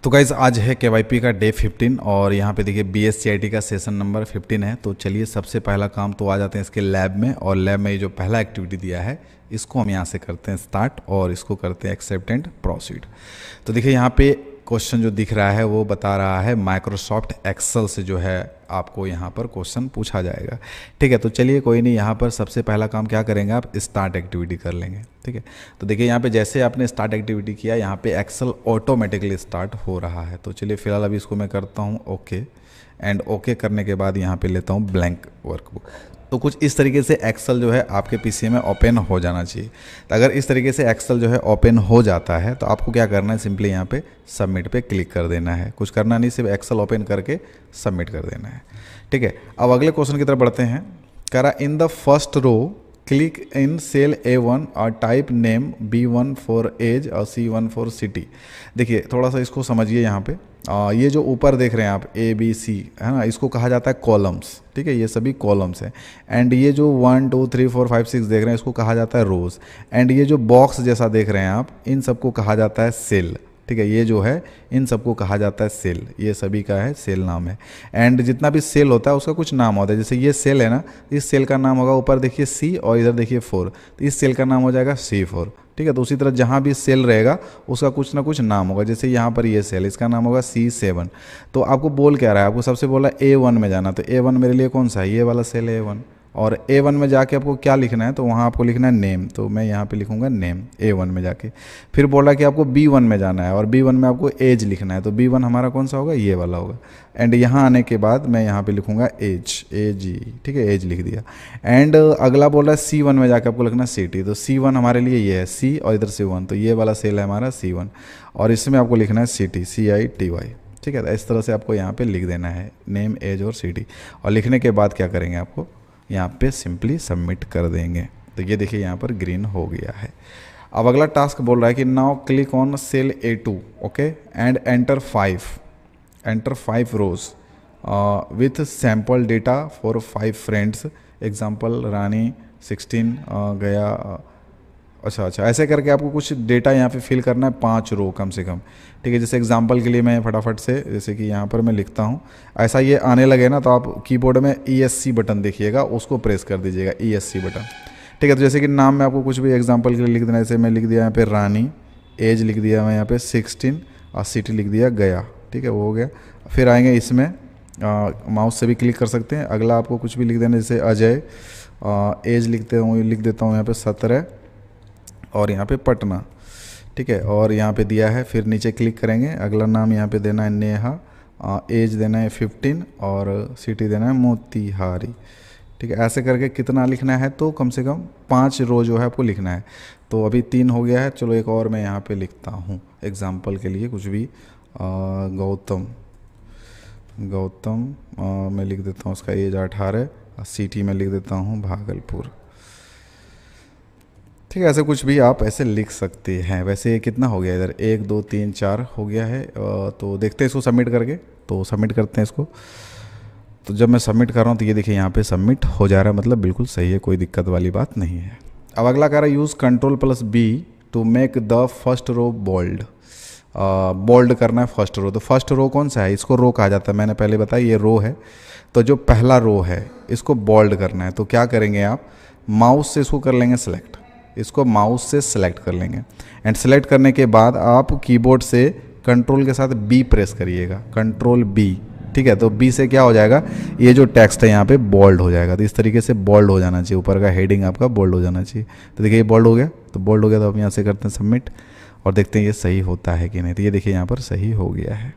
तो गाइज़ आज है केवाईपी का डे 15 और यहाँ पे देखिए बीएससीआईटी का सेशन नंबर 15 है। तो चलिए सबसे पहला काम तो आ जाते हैं इसके लैब में, और लैब में ये जो पहला एक्टिविटी दिया है इसको हम यहाँ से करते हैं स्टार्ट और इसको करते हैं एक्सेप्ट एंड प्रोसीड। तो देखिए यहाँ पे क्वेश्चन जो दिख रहा है वो बता रहा है माइक्रोसॉफ्ट एक्सेल से जो है आपको यहाँ पर क्वेश्चन पूछा जाएगा। ठीक है, तो चलिए कोई नहीं, यहाँ पर सबसे पहला काम क्या करेंगे, आप स्टार्ट एक्टिविटी कर लेंगे। ठीक है, तो देखिए यहाँ पे जैसे आपने स्टार्ट एक्टिविटी किया यहाँ पे एक्सेल ऑटोमेटिकली स्टार्ट हो रहा है। तो चलिए फिलहाल अभी इसको मैं करता हूँ ओके, एंड ओके करने के बाद यहाँ पे लेता हूँ ब्लैंक वर्कबुक। तो कुछ इस तरीके से एक्सेल जो है आपके पीसी में ओपन हो जाना चाहिए। तो अगर इस तरीके से एक्सेल जो है ओपन हो जाता है तो आपको क्या करना है, सिंपली यहाँ पे सबमिट पे क्लिक कर देना है। कुछ करना नहीं, सिर्फ एक्सेल ओपन करके सबमिट कर देना है। ठीक है, अब अगले क्वेश्चन की तरफ बढ़ते हैं। कह रहा in the first row click in cell A1 और type name B1 for as और C1 फॉर सिटी। देखिए थोड़ा सा इसको समझिए। यहाँ पे ये जो ऊपर देख रहे हैं आप ABC है ना, इसको कहा जाता है कॉलम्स। ठीक है, ये सभी कॉलम्स हैं। एंड ये जो 1 2 3 4 5 6 देख रहे हैं इसको कहा जाता है रोज। एंड ये जो बॉक्स जैसा देख रहे हैं आप, इन सबको कहा जाता है सेल। ठीक है, ये जो है इन सबको कहा जाता है सेल। ये सभी का है सेल नाम है। एंड जितना भी सेल होता है उसका कुछ नाम होता है। जैसे ये सेल है ना, इस सेल का नाम होगा, ऊपर देखिए C और इधर देखिए 4, तो इस सेल का नाम हो जाएगा C4। ठीक है, तो उसी तरह जहाँ भी सेल रहेगा उसका कुछ ना कुछ नाम होगा। जैसे यहाँ पर ये सेल, इसका नाम होगा C7। तो आपको बोल क्या रहा है, आपको सबसे बोला A1 में जाना, तो A1 मेरे लिए कौन सा है, ये वाला सेल है A1। और A1 में जाके आपको क्या लिखना है, तो वहाँ आपको लिखना है नेम। तो मैं यहाँ पे लिखूँगा नेम A1 में जाके। फिर बोला कि आपको B1 में जाना है और B1 में आपको एज लिखना है, तो B1 हमारा कौन सा होगा, ये वाला होगा। एंड यहाँ आने के बाद मैं यहाँ पे लिखूँगा एज, AG। ठीक है, एज लिख दिया। एंड अगला बोल रहा है C1 में जाके आपको लिखना सिटी, तो C1 हमारे लिए ये है C और इधर से 1, तो ये वाला सेल है हमारा C1 और इसमें आपको लिखना है सिटी CITY। ठीक है, तो इस तरह से आपको यहाँ पे लिख देना है नेम, एज और सिटी। और लिखने के बाद क्या करेंगे, आपको यहाँ पे सिंपली सबमिट कर देंगे। तो ये देखिए यहाँ पर ग्रीन हो गया है। अब अगला टास्क बोल रहा है कि now click on cell A2 okay and enter 5 rows with sample data for 5 friends. Example Rani 16 गया। अच्छा, ऐसे करके आपको कुछ डेटा यहाँ पे फिल करना है, 5 रो कम से कम। ठीक है, जैसे एग्जांपल के लिए मैं फटाफट से, जैसे कि यहाँ पर मैं लिखता हूँ, ऐसा ये आने लगे ना तो आप कीबोर्ड में ESC बटन देखिएगा, उसको प्रेस कर दीजिएगा, ESC बटन। ठीक है, तो जैसे कि नाम में आपको कुछ भी एग्जाम्पल के लिए लिख देना, जैसे मैं लिख दिया यहाँ पे रानी, एज लिख दिया मैं यहाँ पे 16 और सिटी लिख दिया गया। ठीक है, वो हो गया। फिर आएंगे इसमें माउस से भी क्लिक कर सकते हैं। अगला आपको कुछ भी लिख देना, जैसे अजय, एज लिख देता हूँ यहाँ पे 17 और यहाँ पे पटना। ठीक है, और यहाँ पे दिया है, फिर नीचे क्लिक करेंगे। अगला नाम यहाँ पे देना है नेहा, एज देना है 15 और सिटी देना है मोतिहारी। ठीक है, ऐसे करके कितना लिखना है, तो कम से कम 5 रो जो है आपको लिखना है। तो अभी 3 हो गया है। चलो एक और मैं यहाँ पे लिखता हूँ एग्जाम्पल के लिए कुछ भी, गौतम मैं लिख देता हूँ, उसका एज 18 और सिटी में लिख देता हूँ भागलपुर। ठीक है, ऐसे कुछ भी आप ऐसे लिख सकते हैं। वैसे कितना हो गया इधर, 1 2 3 4 हो गया है। तो देखते हैं इसको सबमिट करके। तो सबमिट करते हैं इसको। तो जब मैं सबमिट कर रहा हूँ तो ये देखिए यहाँ पे सबमिट हो जा रहा है, मतलब बिल्कुल सही है, कोई दिक्कत वाली बात नहीं है। अब अगला कह रहा है use Ctrl+B to make the first row bold. Bold करना है फर्स्ट रो। तो फर्स्ट रो कौन सा है, इसको रो कहा जाता है, मैंने पहले बताया ये रो है। तो जो पहला रो है इसको बोल्ड करना है। तो क्या करेंगे आप, माउस से इसको कर लेंगे सेलेक्ट, इसको माउस से सेलेक्ट कर लेंगे। एंड सेलेक्ट करने के बाद आप कीबोर्ड से कंट्रोल के साथ B प्रेस करिएगा, Ctrl+B। ठीक है, तो B से क्या हो जाएगा, ये जो टेक्स्ट है यहाँ पे बोल्ड हो जाएगा। तो इस तरीके से बोल्ड हो जाना चाहिए, ऊपर का हेडिंग आपका बोल्ड हो जाना चाहिए। तो देखिए ये बोल्ड हो गया। तो बोल्ड हो गया तो आप यहाँ से करते हैं सबमिट और देखते हैं ये सही होता है कि नहीं। तो ये देखिए यहाँ पर सही हो गया है।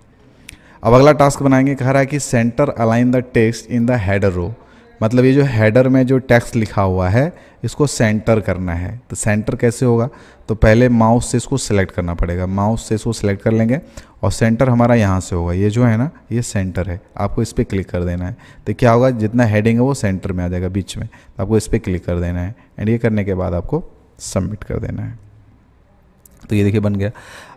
अब अगला टास्क बनाएंगे। कह रहा है कि centre align the text in the header row. मतलब ये जो हेडर में जो टेक्स्ट लिखा हुआ है इसको सेंटर करना है। तो सेंटर कैसे होगा, तो पहले माउस से इसको सेलेक्ट करना पड़ेगा। माउस से इसको सेलेक्ट कर लेंगे और सेंटर हमारा यहाँ से होगा। ये जो है ना, ये सेंटर है, आपको इस पर क्लिक कर देना है। तो क्या होगा, जितना हेडिंग है वो सेंटर में आ जाएगा बीच में। तो आपको इस पर क्लिक कर देना है एंड ये करने के बाद आपको सबमिट कर देना है। तो ये देखिए बन गया।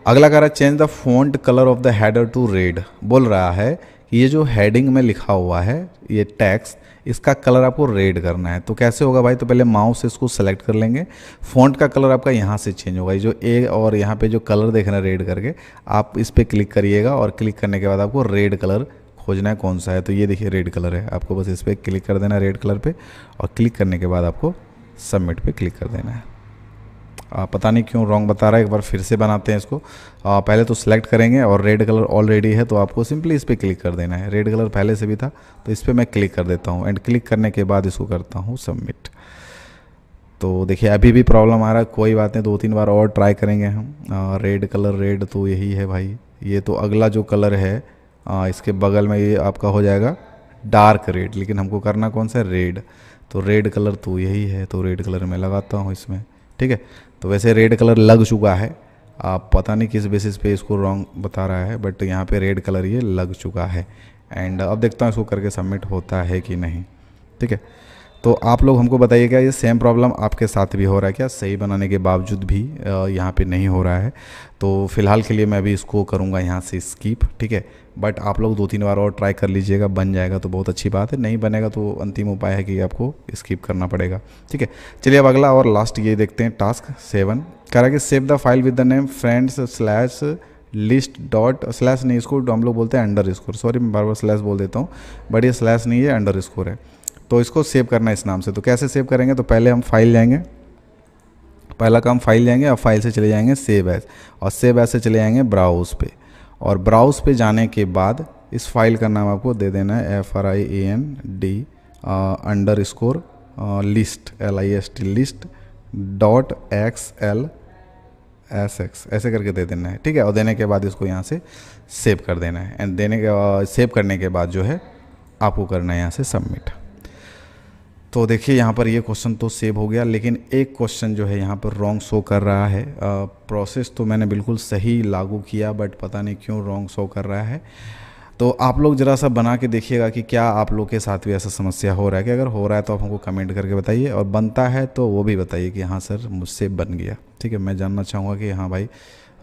अगला कह रहा है change the font colour of the header to red. बोल रहा है कि ये जो हेडिंग में लिखा हुआ है ये टेक्स्ट, इसका कलर आपको रेड करना है। तो कैसे होगा भाई, तो पहले माउस से इसको सेलेक्ट कर लेंगे, फ़ॉन्ट का कलर आपका यहाँ से चेंज होगा, ये जो ए और यहाँ पे जो कलर देख रहे हैं रेड करके, आप इस पर क्लिक करिएगा और क्लिक करने के बाद आपको रेड कलर खोजना है कौन सा है। तो ये देखिए रेड कलर है, आपको बस इस पर क्लिक कर देना है रेड कलर पे, और क्लिक करने के बाद आपको सबमिट पे क्लिक कर देना है। पता नहीं क्यों रॉन्ग बता रहा है, एक बार फिर से बनाते हैं इसको। पहले तो सिलेक्ट करेंगे और रेड कलर ऑलरेडी है तो आपको सिंपली इस पर क्लिक कर देना है। रेड कलर पहले से भी था तो इस पर मैं क्लिक कर देता हूँ, एंड क्लिक करने के बाद इसको करता हूँ सबमिट। तो देखिए अभी भी प्रॉब्लम आ रहा है, कोई बात नहीं, 2-3 बार और ट्राई करेंगे हम। रेड कलर, रेड तो यही है भाई, ये तो अगला जो कलर है इसके बगल में ये आपका हो जाएगा डार्क रेड, लेकिन हमको करना कौन सा है, रेड। तो रेड कलर तो यही है, तो रेड कलर मैं लगाता हूँ इसमें, ठीक है। तो वैसे रेड कलर लग चुका है, आप पता नहीं किस बेसिस पे इसको रॉन्ग बता रहा है, बट यहाँ पे रेड कलर ये लग चुका है। एंड अब देखता हूँ इसको करके सबमिट होता है कि नहीं, ठीक है। तो आप लोग हमको बताइएगा ये सेम प्रॉब्लम आपके साथ भी हो रहा है क्या, सही बनाने के बावजूद भी यहाँ पे नहीं हो रहा है। तो फिलहाल के लिए मैं भी इसको करूँगा यहाँ से स्किप, ठीक है। बट आप लोग 2-3 बार और ट्राई कर लीजिएगा, बन जाएगा तो बहुत अच्छी बात है, नहीं बनेगा तो अंतिम उपाय है कि आपको स्किप करना पड़ेगा, ठीक है। चलिए अब अगला और लास्ट ये देखते हैं, टास्क 7 कह रहा है कि save the file with the name friends slash list dot slash, नहीं इसको हम लोग बोलते हैं अंडर स्कोर, सॉरी मैं बार बार स्लैश बोल देता हूँ, बट ये स्लैश नहीं है अंडर स्कोर है। तो इसको सेव करना है इस नाम से। तो कैसे सेव करेंगे, तो पहले हम फाइल जाएंगे, पहला काम फाइल जाएंगे और फाइल से चले जाएंगे सेव एज, और सेव एज से चले जाएंगे ब्राउज़ पे, और ब्राउज़ पे जाने के बाद इस फाइल का नाम आपको दे देना है FRIEND under score list LIST list dot XLSX ऐसे करके दे देना है, ठीक है। और देने के बाद इसको यहाँ से सेव कर देना है, एंड देने के सेव करने के बाद जो है आपको करना है यहाँ से सबमिट। तो देखिए यहाँ पर ये क्वेश्चन तो सेव हो गया, लेकिन एक क्वेश्चन जो है यहाँ पर रॉन्ग शो कर रहा है। प्रोसेस तो मैंने बिल्कुल सही लागू किया, बट पता नहीं क्यों रॉन्ग शो कर रहा है। तो आप लोग ज़रा सा बना के देखिएगा कि क्या आप लोग के साथ भी ऐसा समस्या हो रहा है, कि अगर हो रहा है तो आप हमको कमेंट करके बताइए, और बनता है तो वो भी बताइए कि हाँ सर मुझसे बन गया, ठीक है। मैं जानना चाहूँगा कि हाँ भाई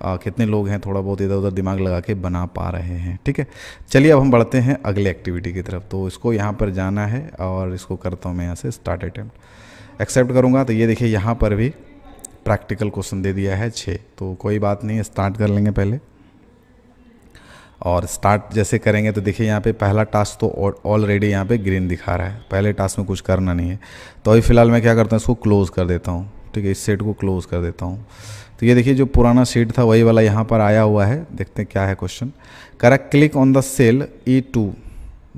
कितने लोग हैं थोड़ा बहुत इधर उधर दिमाग लगा के बना पा रहे हैं, ठीक है। चलिए अब हम बढ़ते हैं अगले एक्टिविटी की तरफ। तो इसको यहाँ पर जाना है और इसको करता हूँ मैं यहाँ से स्टार्ट अटेम्प्ट, एक्सेप्ट करूँगा। तो ये देखिए यहाँ पर भी प्रैक्टिकल क्वेश्चन दे दिया है 6, तो कोई बात नहीं, स्टार्ट कर लेंगे पहले। और स्टार्ट जैसे करेंगे तो देखिए यहाँ पे पहला टास्क तो ऑलरेडी यहाँ पे ग्रीन दिखा रहा है, पहले टास्क में कुछ करना नहीं है। तो अभी फ़िलहाल मैं क्या करता हूँ, इसको क्लोज़ कर देता हूँ, ठीक है, इस सेट को क्लोज़ कर देता हूँ। तो ये देखिए जो पुराना शीट था वही वाला यहाँ पर आया हुआ है, देखते हैं क्या है question. Correct, click on the cell E2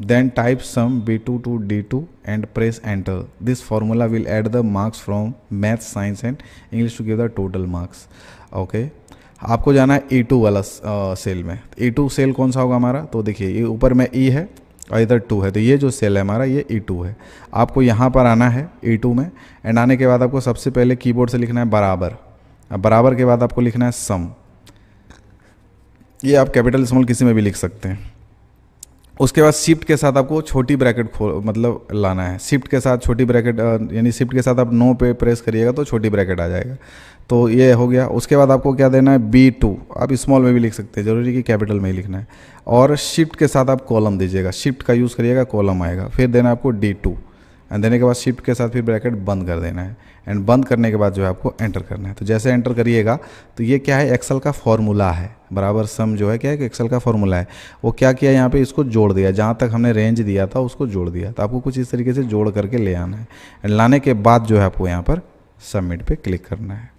then type sum B2 to D2 and press enter, this formula will add the marks from math science and English to give the total marks. Okay, आपको जाना है E2 वाला cell में। E2 cell कौन सा होगा हमारा, तो देखिए ये ऊपर में E है और इधर 2 है, तो ये जो सेल है हमारा ये E2 है। आपको यहाँ पर आना है E2 में, एंड आने के बाद आपको सबसे पहले कीबोर्ड से लिखना है बराबर। अब बराबर के बाद आपको लिखना है सम, ये आप कैपिटल स्मॉल किसी में भी लिख सकते हैं। उसके बाद शिफ्ट के साथ आपको छोटी ब्रैकेट मतलब लाना है, शिफ्ट के साथ छोटी ब्रैकेट, यानी शिफ्ट के साथ आप नो पे प्रेस करिएगा तो छोटी ब्रैकेट आ जाएगा। तो ये हो गया। उसके बाद आपको क्या देना है, B2, आप स्मॉल में भी लिख सकते हैं, जरूरी कि कैपिटल में ही लिखना है। और शिफ्ट के साथ आप कॉलम दीजिएगा, शिफ्ट का यूज़ करिएगा, कॉलम आएगा। फिर देना है आपको D2, एंड देने के बाद शिफ्ट के साथ फिर ब्रैकेट बंद कर देना है, एंड बंद करने के बाद जो है आपको एंटर करना है। तो जैसे एंटर करिएगा तो ये क्या है, एक्सेल का फॉर्मूला है, बराबर सम जो है क्या है कि एक्सेल का फॉर्मूला है। वो क्या किया यहाँ पे, इसको जोड़ दिया, जहाँ तक हमने रेंज दिया था उसको जोड़ दिया। तो आपको कुछ इस तरीके से जोड़ करके ले आना है, एंड लाने के बाद जो है आपको यहाँ पर सबमिट पे क्लिक करना है।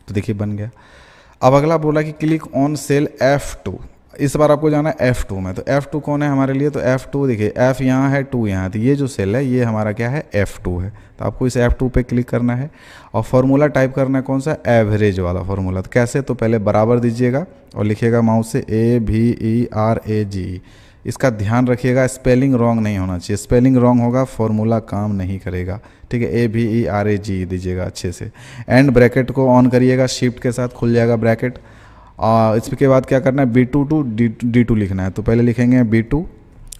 तो देखिए बन गया। अब अगला बोला कि क्लिक ऑन सेल F2, इस बार आपको जाना है F2 में। तो F2 कौन है हमारे लिए, तो F2 देखिए F यहाँ है, 2 यहाँ है, तो ये जो सेल है ये हमारा क्या है, F2 है। तो आपको इस F2 पे क्लिक करना है और फार्मूला टाइप करना है कौन सा, एवरेज वाला फार्मूला। तो कैसे, तो पहले बराबर दीजिएगा और लिखिएगा माउस से AVERAGE। इसका ध्यान रखिएगा, स्पेलिंग रॉन्ग नहीं होना चाहिए, स्पेलिंग रॉन्ग होगा फार्मूला काम नहीं करेगा, ठीक है। AVERAGE दीजिएगा अच्छे से। एंड ब्रैकेट को ऑन करिएगा, शिफ्ट के साथ खुल जाएगा ब्रैकेट। इसके बाद क्या करना है, B2 to D2 लिखना है। तो पहले लिखेंगे B2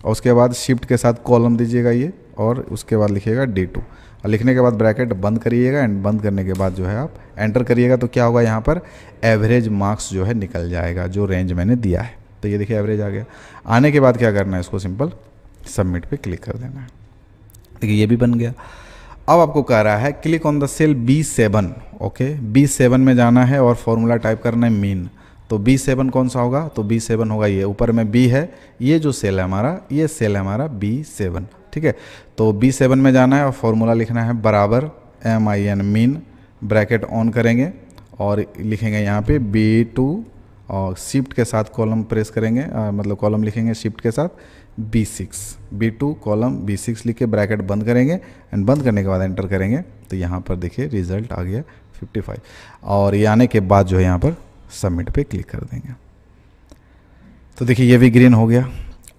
और उसके बाद शिफ्ट के साथ कॉलम दीजिएगा ये, और उसके बाद लिखिएगा D2, और लिखने के बाद ब्रैकेट बंद करिएगा, एंड बंद करने के बाद जो है आप एंटर करिएगा। तो क्या होगा, यहाँ पर एवरेज मार्क्स जो है निकल जाएगा, जो रेंज मैंने दिया है। तो ये देखिए एवरेज आ गया। आने के बाद क्या करना है, इसको सिंपल सबमिट पे क्लिक कर देना है। देखिए ये भी बन गया। अब आपको कह रहा है click on the cell B7। Okay, B7 में जाना है और फॉर्मूला टाइप करना है मीन। तो B7 कौन सा होगा? तो B7 होगा ये, ऊपर में B है, ये जो सेल है हमारा, ये सेल है हमारा B7। ठीक है, तो B7 में जाना है और फॉर्मूला लिखना है बराबर MIN मीन, ब्रैकेट ऑन करेंगे और लिखेंगे यहाँ पे B2 और शिफ्ट के साथ कॉलम प्रेस करेंगे, मतलब कॉलम लिखेंगे शिफ्ट के साथ B6, B2 कॉलम B6 लिख के ब्रैकेट बंद करेंगे एंड बंद करने के बाद एंटर करेंगे। तो यहाँ पर देखिए रिजल्ट आ गया 55 और ये आने के बाद जो है यहाँ पर सबमिट पे क्लिक कर देंगे। तो देखिए ये भी ग्रीन हो गया।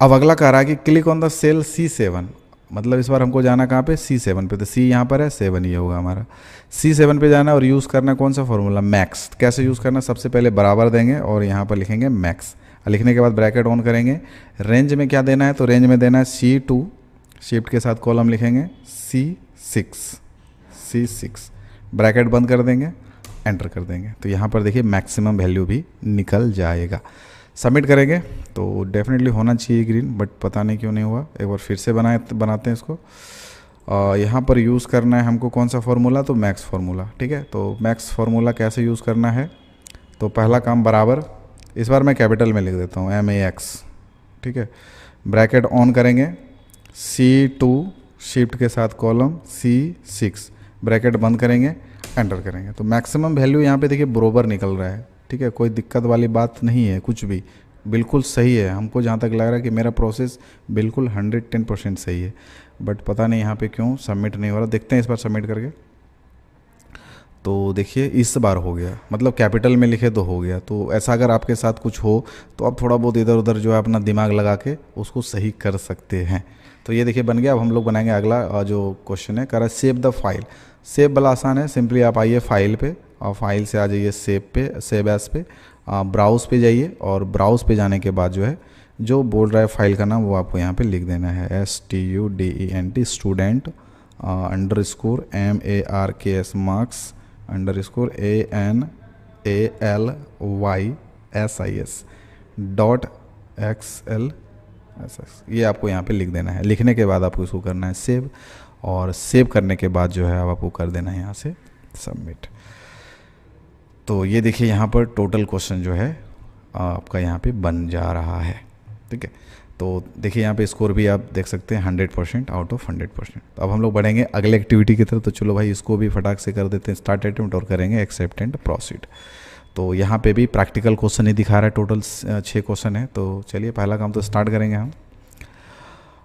अब अगला कह रहा है कि click on the cell C7, मतलब इस बार हमको जाना कहाँ पे? C7 पे। तो C यहाँ पर है, 7 ये होगा हमारा। C7 पे जाना और यूज़ करना कौन सा फॉर्मूला? मैक्स। कैसे यूज़ करना? सबसे पहले बराबर देंगे और यहाँ पर लिखेंगे मैक्स, लिखने के बाद ब्रैकेट ऑन करेंगे। रेंज में क्या देना है? तो रेंज में देना है C2, शिफ्ट के साथ कॉलम लिखेंगे C6, ब्रैकेट बंद कर देंगे, एंटर कर देंगे। तो यहाँ पर देखिए मैक्सिमम वैल्यू भी निकल जाएगा। सबमिट करेंगे तो डेफिनेटली होना चाहिए ग्रीन, बट पता नहीं क्यों नहीं हुआ। एक बार फिर से बनाते हैं इसको। यहाँ पर यूज़ करना है हमको कौन सा फार्मूला? तो मैक्स फार्मूला। ठीक है, तो मैक्स फार्मूला कैसे यूज़ करना है? तो पहला काम बराबर, इस बार मैं कैपिटल में लिख देता हूँ MAX। ठीक है, ब्रैकेट ऑन करेंगे, C2 शिफ्ट के साथ कॉलम C6, ब्रैकेट बंद करेंगे, एंटर करेंगे। तो मैक्सिमम वैल्यू यहाँ पे देखिए बरोबर निकल रहा है। ठीक है, कोई दिक्कत वाली बात नहीं है, कुछ भी बिल्कुल सही है। हमको जहाँ तक लग रहा है कि मेरा प्रोसेस बिल्कुल 110% सही है, बट पता नहीं यहाँ पे क्यों सबमिट नहीं हो रहा। देखते हैं इस बार सबमिट करके। तो देखिए इस बार हो गया, मतलब कैपिटल में लिखे तो हो गया। तो ऐसा अगर आपके साथ कुछ हो तो आप थोड़ा बहुत इधर उधर जो है अपना दिमाग लगा के उसको सही कर सकते हैं। तो ये देखिए बन गया। अब हम लोग बनाएंगे अगला जो क्वेश्चन है, कह रहा है सेव द फाइल। सेव वाला आसान है, सिंपली आप आइए फाइल पे और फाइल से आ जाइए सेव पे, सेव एज पे, ब्राउज़ पे जाइए और ब्राउज़ पे जाने के बाद जो है जो बोल रहा है फाइल का नाम वो आपको यहाँ पे लिख देना है STUDENT student underscore MARKS marks underscore ANALYSIS.XLSS। ये आपको यहाँ पे लिख देना है। लिखने के बाद आपको इसको करना है सेव, और सेव करने के बाद जो है अब आपको कर देना है यहाँ से सबमिट। तो ये देखिए यहाँ पर टोटल क्वेश्चन जो है आपका यहाँ पे बन जा रहा है। ठीक है, तो देखिए यहाँ पे स्कोर भी आप देख सकते हैं 100% आउट ऑफ 100%। तो अब हम लोग बढ़ेंगे अगले एक्टिविटी की तरफ। तो चलो भाई इसको भी फटाक से कर देते हैं स्टार्ट अटेम्प्ट और करेंगे एक्सेप्ट एंड प्रोसीड। तो यहाँ पे भी प्रैक्टिकल क्वेश्चन ही दिखा रहा है, टोटल 6 क्वेश्चन है। तो चलिए पहला काम तो स्टार्ट करेंगे हम,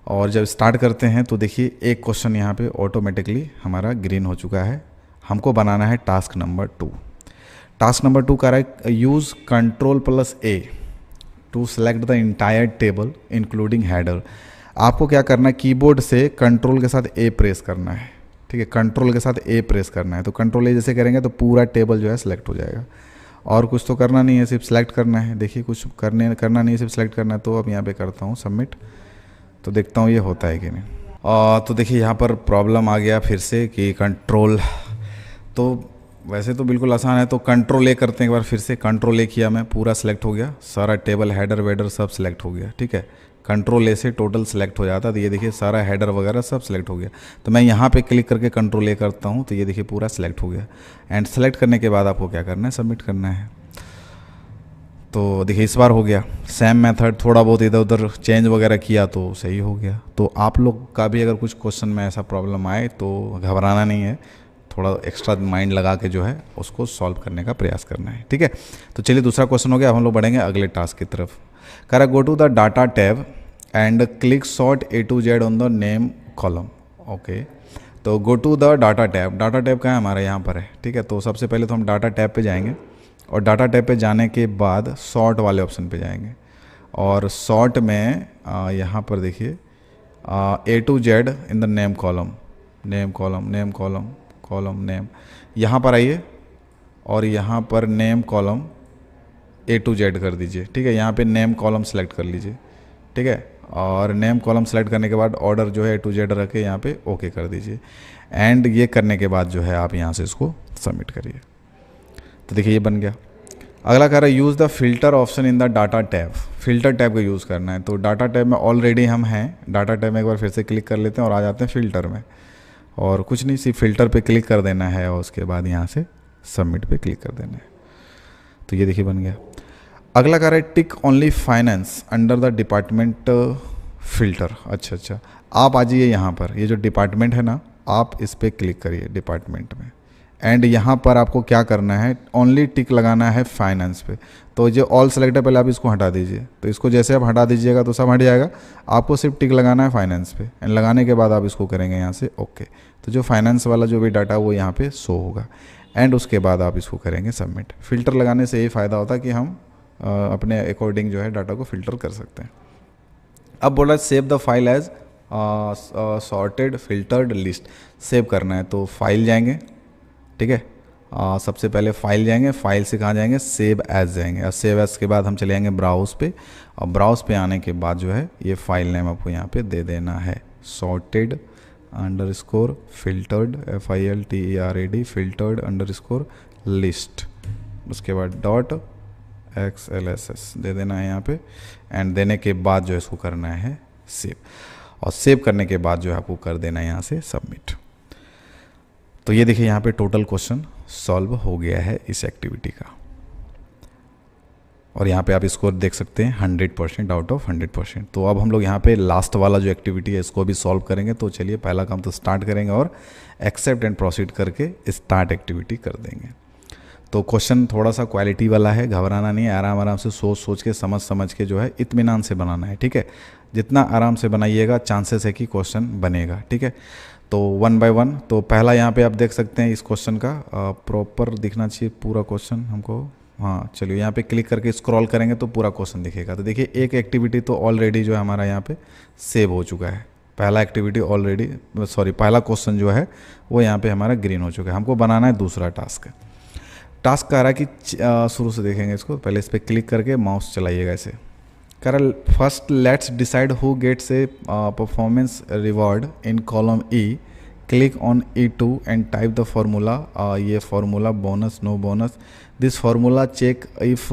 और जब स्टार्ट करते हैं तो देखिए एक क्वेश्चन यहाँ पे ऑटोमेटिकली हमारा ग्रीन हो चुका है। हमको बनाना है टास्क नंबर 2। टास्क नंबर 2 का है use Ctrl+A to select the entire table including header. आपको क्या करना है, कीबोर्ड से कंट्रोल के साथ A प्रेस करना है। ठीक है, कंट्रोल के साथ A प्रेस करना है। तो कंट्रोल A जैसे करेंगे तो पूरा टेबल जो है सिलेक्ट हो जाएगा, और कुछ तो करना नहीं है, सिर्फ सेलेक्ट करना है। देखिए कुछ करना नहीं है, सिर्फ सेलेक्ट करना है। तो अब यहाँ पे करता हूँ सबमिट, तो देखता हूँ ये होता है कि नहीं। तो देखिए यहाँ पर प्रॉब्लम आ गया फिर से कि कंट्रोल, तो वैसे तो बिल्कुल आसान है। तो कंट्रोल A करते हैं एक बार फिर से। कंट्रोल A किया मैं, पूरा सेलेक्ट हो गया, सारा टेबल हेडर वेडर सब सेलेक्ट हो गया। ठीक है, कंट्रोल A से टोटल सेलेक्ट हो जाता है। तो ये देखिए सारा हेडर वगैरह सब सेलेक्ट हो गया। तो मैं यहाँ पे क्लिक करके कंट्रोल A करता हूँ, तो ये देखिए पूरा सेलेक्ट हो गया। एंड सेलेक्ट करने के बाद आपको क्या करना है, सबमिट करना है। तो देखिए इस बार हो गया। सेम मेथड, थोड़ा बहुत इधर उधर चेंज वगैरह किया तो सही हो गया। तो आप लोग का भी अगर कुछ क्वेश्चन में ऐसा प्रॉब्लम आए तो घबराना नहीं है, थोड़ा एक्स्ट्रा माइंड लगा के जो है उसको सॉल्व करने का प्रयास करना है। ठीक है, तो चलिए दूसरा क्वेश्चन हो गया। अब हम लोग बढ़ेंगे अगले टास्क की तरफ। कह रहा go to the data tab and click sort A to Z on the name column. Okay, तो go to the data tab. Data tab कहाँ है, हमारा यहाँ पर है। ठीक है, तो सबसे पहले तो हम डाटा टैब पे जाएंगे, और डाटा टैब पे जाने के बाद सॉर्ट वाले ऑप्शन पे जाएंगे, और सॉर्ट में यहाँ पर देखिए A to Z in the name column, name column, name column, column name, यहाँ पर आइए और यहाँ पर name column A to Z कर दीजिए। ठीक है, यहाँ पे नेम कॉलम सेलेक्ट कर लीजिए। ठीक है, और नेम कॉलम सेलेक्ट करने के बाद ऑर्डर जो है A to Z रख के यहाँ पे ओके कर दीजिए। एंड ये करने के बाद जो है आप यहाँ से इसको सबमिट करिए। तो देखिए ये बन गया। अगला कह रहा है use the filter option in the data tab. Filter tab का यूज़ करना है। तो डाटा टैब में ऑलरेडी हम हैं, डाटा टैब में एक बार फिर से क्लिक कर लेते हैं और आ जाते हैं फ़िल्टर में, और कुछ नहीं, सिर्फ फ़िल्टर पे क्लिक कर देना है और उसके बाद यहाँ से सबमिट पे क्लिक कर देना है। तो ये देखिए बन गया। अगला कह रहा है tick only finance under the department filter. अच्छा, आप आ जाइए यहाँ पर, ये जो डिपार्टमेंट है ना, आप इस पर क्लिक करिए डिपार्टमेंट में, एंड यहाँ पर आपको क्या करना है, ओनली टिक लगाना है फाइनेंस पे। तो जो ऑल सेलेक्ट है पहले आप इसको हटा दीजिए, तो इसको जैसे आप हटा दीजिएगा तो सब हट जाएगा, आपको सिर्फ टिक लगाना है फाइनेंस पे, एंड लगाने के बाद आप इसको करेंगे यहाँ से ओके। तो जो फाइनेंस वाला जो भी डाटा वो यहाँ पे शो होगा, एंड उसके बाद आप इसको करेंगे सबमिट। फ़िल्टर लगाने से ये फ़ायदा होता है कि हम अपने अकॉर्डिंग जो है डाटा को फ़िल्टर कर सकते हैं। अब बोला save the file as sorted filtered list, save करना है तो फाइल जाएंगे, ठीक है। सबसे पहले फाइल जाएंगे, फाइल से कहाँ जाएंगे, सेव एज जाएंगे, और सेव एज के बाद हम चले जाएंगे ब्राउज पे, और ब्राउज पे आने के बाद जो है ये फाइल नेम आपको यहाँ पे दे देना है, sorted underscore filtered FILTERAD filtered underscore list, उसके बाद डॉट XLSS दे देना है यहाँ पे, एंड देने के बाद जो है इसको करना है सेव, और सेव करने के बाद जो है आपको कर देना है यहाँ से सबमिट। तो ये देखिए यहाँ पे टोटल क्वेश्चन सॉल्व हो गया है इस एक्टिविटी का, और यहाँ पे आप स्कोर देख सकते हैं 100% आउट ऑफ 100%। तो अब हम लोग यहाँ पे लास्ट वाला जो एक्टिविटी है इसको भी सॉल्व करेंगे। तो चलिए पहला काम तो स्टार्ट करेंगे और एक्सेप्ट एंड प्रोसीड करके स्टार्ट एक्टिविटी कर देंगे। तो क्वेश्चन थोड़ा सा क्वालिटी वाला है, घबराना नहीं है, आराम आराम से सोच के समझ के जो है इत्मीनान से बनाना है, ठीक है। जितना आराम से बनाइएगा चांसेस है कि क्वेश्चन बनेगा, ठीक है। तो 1 बाय 1, तो पहला यहाँ पे आप देख सकते हैं इस क्वेश्चन का प्रॉपर दिखना चाहिए पूरा क्वेश्चन हमको। हाँ चलिए यहाँ पे क्लिक करके स्क्रॉल करेंगे तो पूरा क्वेश्चन दिखेगा। तो देखिए एक एक्टिविटी तो ऑलरेडी जो है हमारा यहाँ पे सेव हो चुका है, पहला एक्टिविटी ऑलरेडी पहला क्वेश्चन जो है वो यहाँ पे हमारा ग्रीन हो चुका है। हमको बनाना है दूसरा टास्क। टास्क कह रहा है कि शुरू से देखेंगे इसको, पहले इस पर क्लिक करके माउस चलाइएगा ऐसे। कह रहा first let's decide who gets a performance reward in column E, click on E2 and type the formula. ये formula bonus no bonus, this formula check if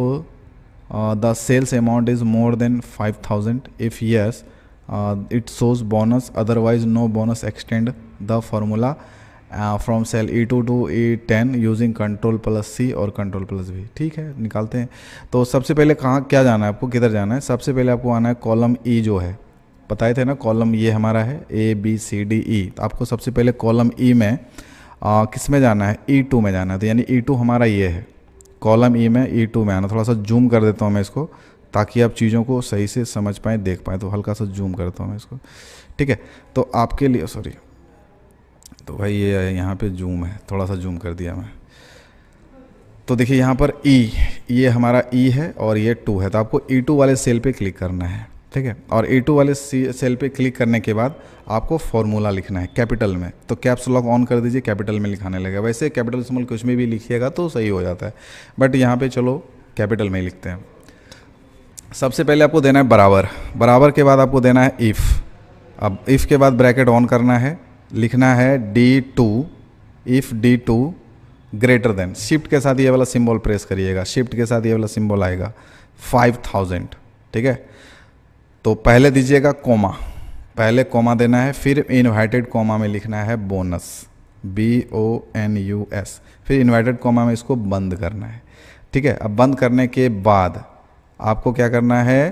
the sales amount is more than 5000, if yes it shows bonus, otherwise no bonus. Extend the formula from cell E2 to E10 using Ctrl+C और Ctrl+V। ठीक है, निकालते हैं। तो सबसे पहले कहाँ क्या जाना है आपको, किधर जाना है? सबसे पहले आपको आना है कॉलम ई, जो है बताए थे ना कॉलम ये हमारा है ABCDE। तो आपको सबसे पहले कॉलम ई में किस में जाना है, E2 में जाना है। तो यानी E2 हमारा ये है, कॉलम ई में E2 में आना। थोड़ा सा जूम कर देता हूँ मैं इसको ताकि आप चीज़ों को सही से समझ पाएँ, देख पाएँ। तो हल्का सा जूम करता हूँ मैं इसको, ठीक है। तो आपके लिए सॉरी, तो भाई ये यहाँ पे जूम है, थोड़ा सा जूम कर दिया मैं। तो देखिए यहाँ पर ई, ये हमारा ई है और ये 2 है। तो आपको E2 वाले सेल पे क्लिक करना है, ठीक है। और E2 वाले सेल पे क्लिक करने के बाद आपको फॉर्मूला लिखना है कैपिटल में। तो कैप्स लॉक ऑन कर दीजिए, कैपिटल में लिखाने लगेगा। वैसे कैपिटल स्मॉल कुछ में भी लिखिएगा तो सही हो जाता है, बट यहाँ पे चलो कैपिटल में ही लिखते हैं। सबसे पहले आपको देना है बराबर, बराबर के बाद आपको देना है इफ़। अब इफ़ के बाद ब्रैकेट ऑन करना है, लिखना है D2, if D2 greater than, shift के साथ ये वाला सिंबल प्रेस करिएगा, शिफ्ट के साथ ये वाला सिंबल आएगा 5000, ठीक है। तो पहले दीजिएगा कोमा, पहले कोमा देना है, फिर इन्वर्टेड कोमा में लिखना है बोनस, BONUS, फिर इन्वर्टेड कोमा में इसको बंद करना है, ठीक है। अब बंद करने के बाद आपको क्या करना है,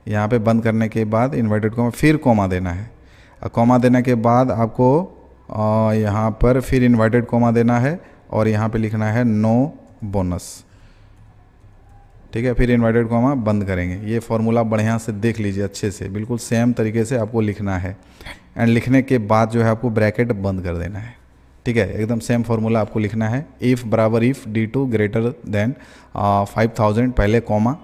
यहाँ पे बंद करने के बाद इन्वर्टेड कोमा, फिर कोमा देना है। कोमा देने के बाद आपको यहाँ पर फिर इन्वर्टेड कोमा देना है और यहाँ पे लिखना है नो बोनस, ठीक है। फिर इन्वर्टेड कोमा बंद करेंगे। ये फार्मूला बढ़िया से देख लीजिए अच्छे से, बिल्कुल सेम तरीके से आपको लिखना है। एंड लिखने के बाद जो है आपको ब्रैकेट बंद कर देना है, ठीक है। एकदम सेम फार्मूला आपको लिखना है। इफ़ बराबर इफ़ D2 ग्रेटर देन 5000, पहले कोमा,